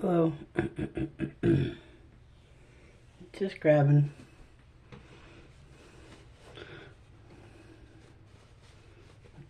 Hello. Just grabbing.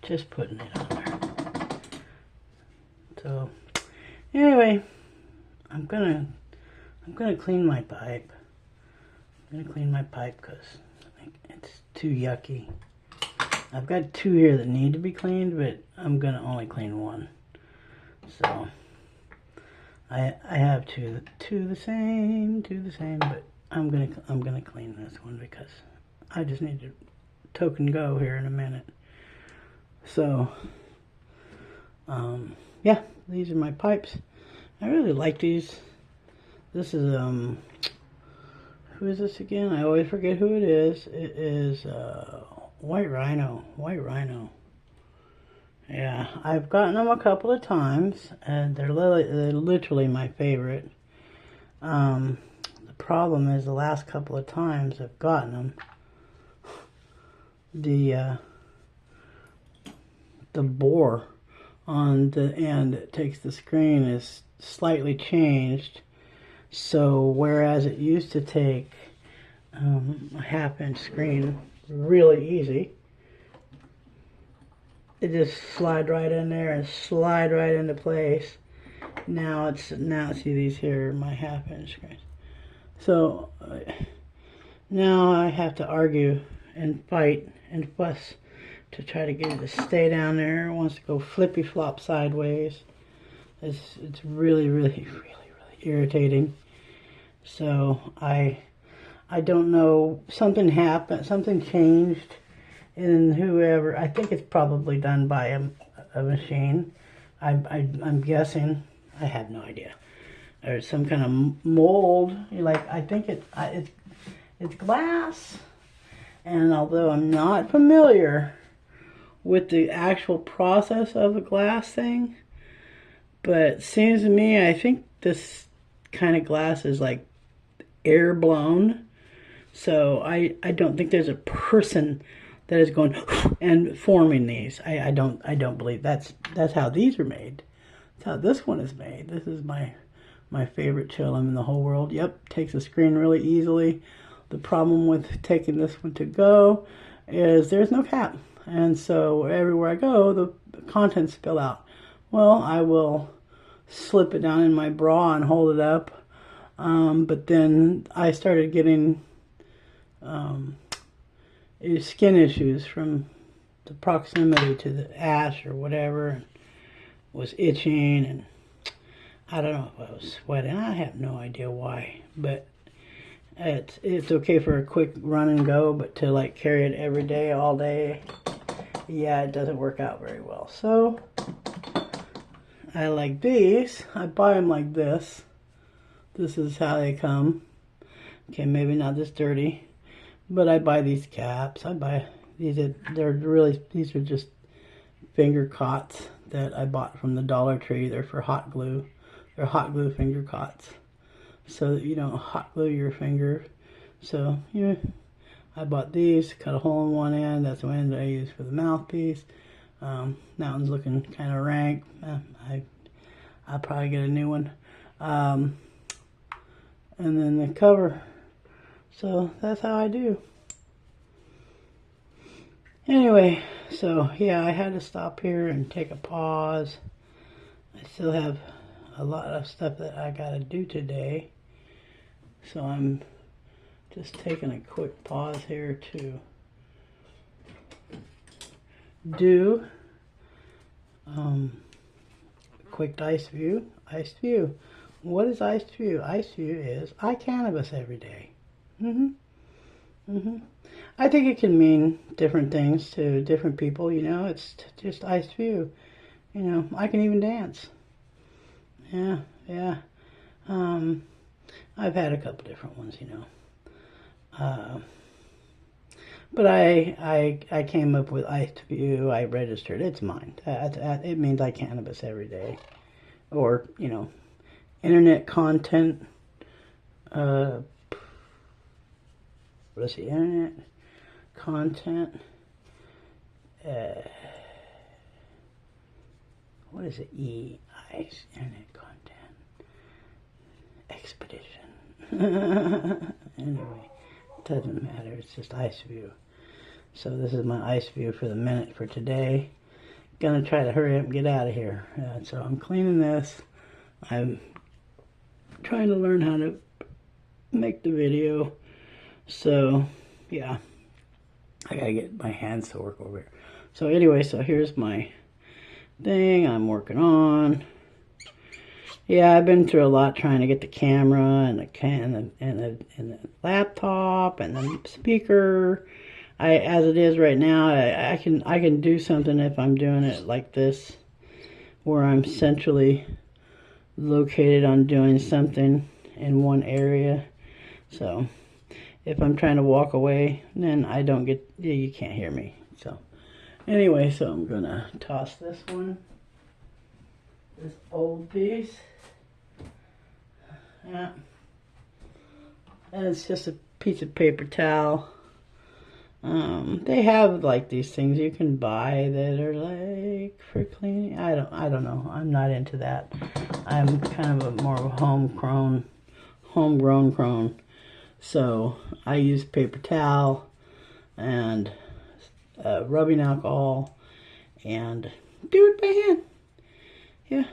Just putting it on there. So, anyway, I'm gonna clean my pipe. I'm gonna clean my pipe because it's too yucky. I've got two here that need to be cleaned, but I'm gonna only clean one. So I have two the same, but I'm gonna clean this one because I just need to token go here in a minute. So yeah, these are my pipes. I really like these. This is who is this again? I always forget who it is. It is White Rhino. Yeah, I've gotten them a couple of times, and they're literally my favorite. The problem is the last couple of times I've gotten them, the bore on the end that takes the screen is slightly changed. So whereas it used to take a half-inch screen really easy, it just slide right in there and slide right into place. Now see, these here are my half-inch screens. So now I have to argue and fight and fuss to try to get it to stay down there. It wants to go flippy flop sideways. It's really irritating. So I don't know, something happened, something changed in whoever. I think it's probably done by a machine. I'm guessing. I have no idea. There's some kind of mold. I think it's glass. And although I'm not familiar with the actual process of a glass thing, but it seems to me, I think this kind of glass is like air blown. So I don't think there's a person that is going and forming these. I don't believe that's how these are made. That's how this one is made. This is my favorite chillum in the whole world. Yep, takes the screen really easily. The problem with taking this one to go is there's no cap. And so everywhere I go, the contents spill out. Well, I will slip it down in my bra and hold it up. But then I started getting skin issues from the proximity to the ash or whatever, and was itching, and I don't know if I was sweating. I have no idea why, but it's okay for a quick run and go, but to like carry it every day, all day, yeah, it doesn't work out very well. So I like these. I buy them like this. This is how they come. Okay, maybe not this dirty, but I buy these caps. I buy these. These are just finger cots that I bought from the Dollar Tree. They're for hot glue. They're hot glue finger cots, so that you don't hot glue your finger. So yeah, I bought these. Cut a hole in one end. That's the end I use for the mouthpiece. That one's looking kind of rank. I'll probably get a new one. And then the cover. So that's how I do. Anyway, so yeah, I had to stop here and take a pause. I still have a lot of stuff that I gotta do today. So I'm just taking a quick pause here to do quick iced view. What is iced view? Iced view is I cannabis every day. I think it can mean different things to different people, you know. It's just iced view. You know, I can even dance. Yeah. I've had a couple different ones, you know. But I came up with iced view. I registered. It's mine. It means I cannabis every day. Or, you know, internet content. Let's see, internet content. What is it? Internet content. expedition. Anyway, it doesn't matter. It's just ice view. So this is my ice view for the minute for today. Gonna try to hurry up and get out of here. So I'm cleaning this. I'm trying to learn how to make the video. So yeah, I gotta get my hands to work over here. So anyway, so here's my thing I'm working on. Yeah, I've been through a lot trying to get the camera and the laptop and the speaker. As it is right now, I can do something if I'm doing it like this, where I'm centrally located on doing something in one area. So if I'm trying to walk away, then I don't get, you can't hear me. So anyway, so I'm gonna toss this one, this old piece. Yeah, and it's just a piece of paper towel. They have like these things you can buy that are like for cleaning. I don't know. I'm not into that. I'm kind of more of a homegrown crone. So I use paper towel and rubbing alcohol and do it by hand. Yeah.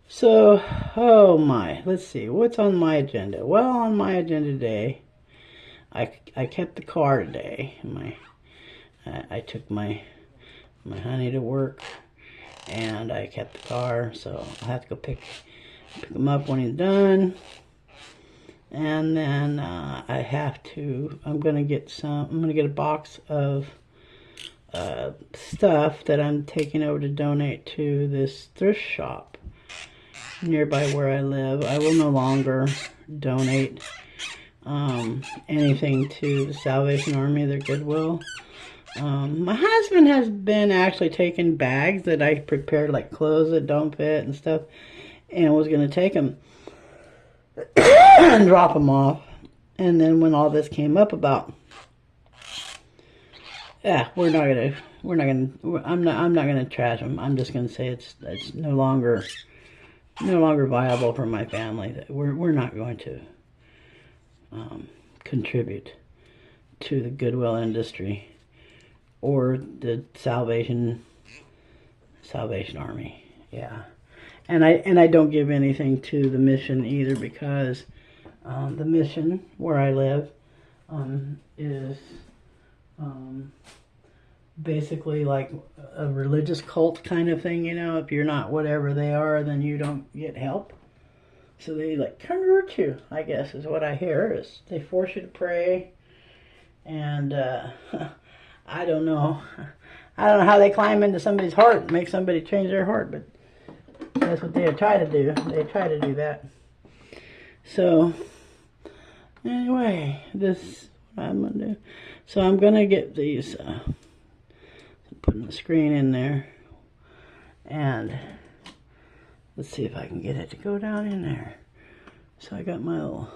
So, oh my, let's see, what's on my agenda? Well, on my agenda today, I kept the car today. I took my honey to work, and I kept the car, so I'll have to go pick him up when he's done. And then I'm gonna get a box of stuff that I'm taking over to donate to this thrift shop nearby where I live. I will no longer donate anything to the Salvation Army, their Goodwill. My husband has been actually taking bags that I prepared, like clothes that don't fit and stuff, and was going to take them and drop them off. And then when all this came up about, yeah, I'm not gonna trash them. I'm just gonna say it's no longer viable for my family. We're not going to contribute to the Goodwill industry or the Salvation Army. Yeah, and I don't give anything to the mission either, because the mission where I live is basically like a religious cult kind of thing. You know, if you're not whatever they are, then you don't get help. So they like convert you, I guess, is what I hear. Is they force you to pray, and I don't know how they climb into somebody's heart and make somebody change their heart, but that's what they try to do. They try to do that. So anyway, this is what I'm gonna do. So I'm gonna get these, putting the screen in there, and let's see if I can get it to go down in there. So I got my little,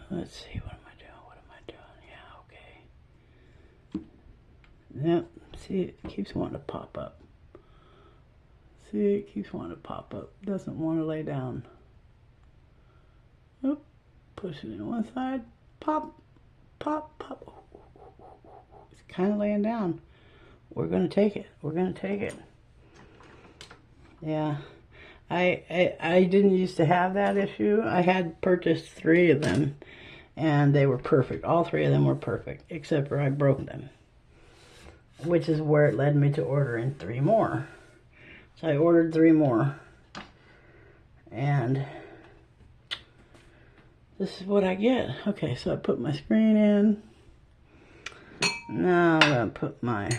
let's see, what am I doing? Yeah, okay. Yep, see, it keeps wanting to pop up. See, it keeps wanting to pop up. Doesn't want to lay down. Oop, push it in one side, pop, pop, pop. It's kind of laying down. We're going to take it. We're going to take it. Yeah. I didn't used to have that issue. I had purchased 3 of them, and they were perfect. All 3 of them were perfect, except for I broke them, which is where it led me to ordering 3 more. So I ordered 3 more, and this is what I get. Okay, so I put my screen in. Now I'm going to put my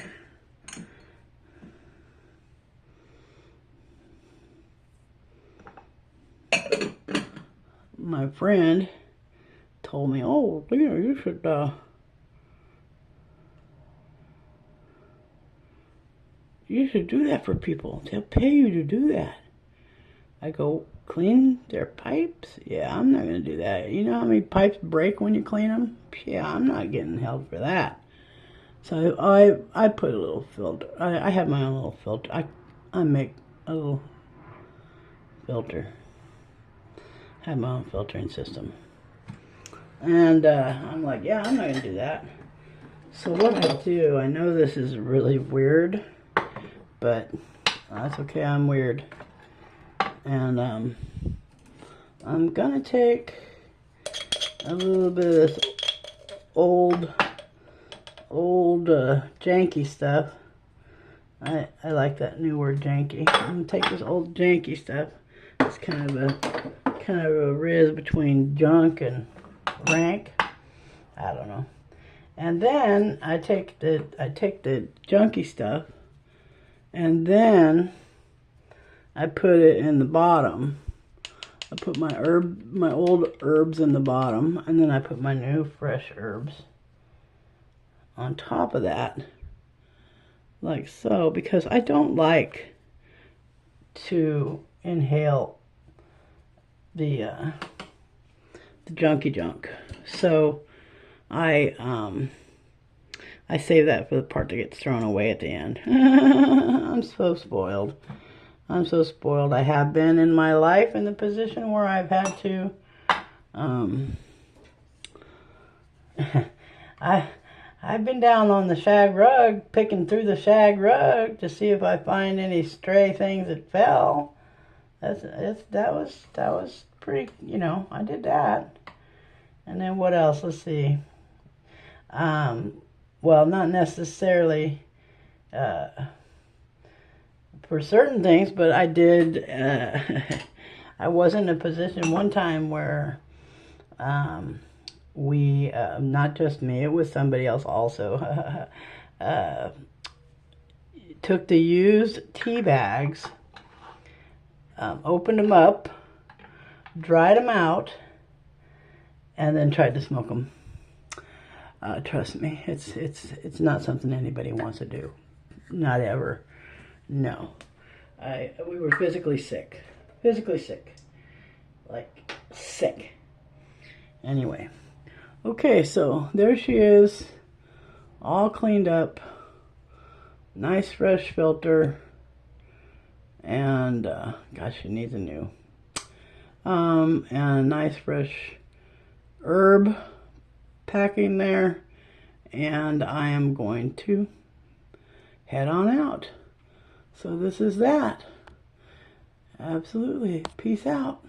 friend told me, oh, you should do that for people. They'll pay you to do that. I go, clean their pipes? Yeah, I'm not going to do that. You know how many pipes break when you clean them? Yeah, I'm not getting held for that. So I put a little filter. I have my own little filter. I make a little filter. I have my own filtering system. And I'm like, yeah, I'm not going to do that. So what I do, I know this is really weird, but that's okay, I'm weird. And I'm going to take a little bit of this old janky stuff. I like that new word, janky. I'm going to take this old janky stuff. It's kind of a riz between junk and rank. I don't know. And then I take the junky stuff, and then I put it in the bottom. I put my old herbs in the bottom, and then I put my new fresh herbs on top of that, like so, because I don't like to inhale the junky junk. So I save that for the part that gets thrown away at the end. I'm so spoiled. I'm so spoiled. I have been in my life in the position where I've had to I've been down on the shag rug, picking through the shag rug to see if I find any stray things that fell. That was pretty, you know, I did that. And then what else? Let's see. Well, not necessarily for certain things, but I did. I was in a position one time where we, not just me, it was somebody else also, took the used tea bags, opened them up, dried them out, and then tried to smoke them. Trust me, it's not something anybody wants to do. Not ever. No. We were physically sick. Physically sick. Like, sick. Anyway. Okay, so there she is. All cleaned up. Nice fresh filter. And, gosh, she needs a new. And a nice fresh herb packing there. And I am going to head on out. So this is that. Absolutely. Peace out.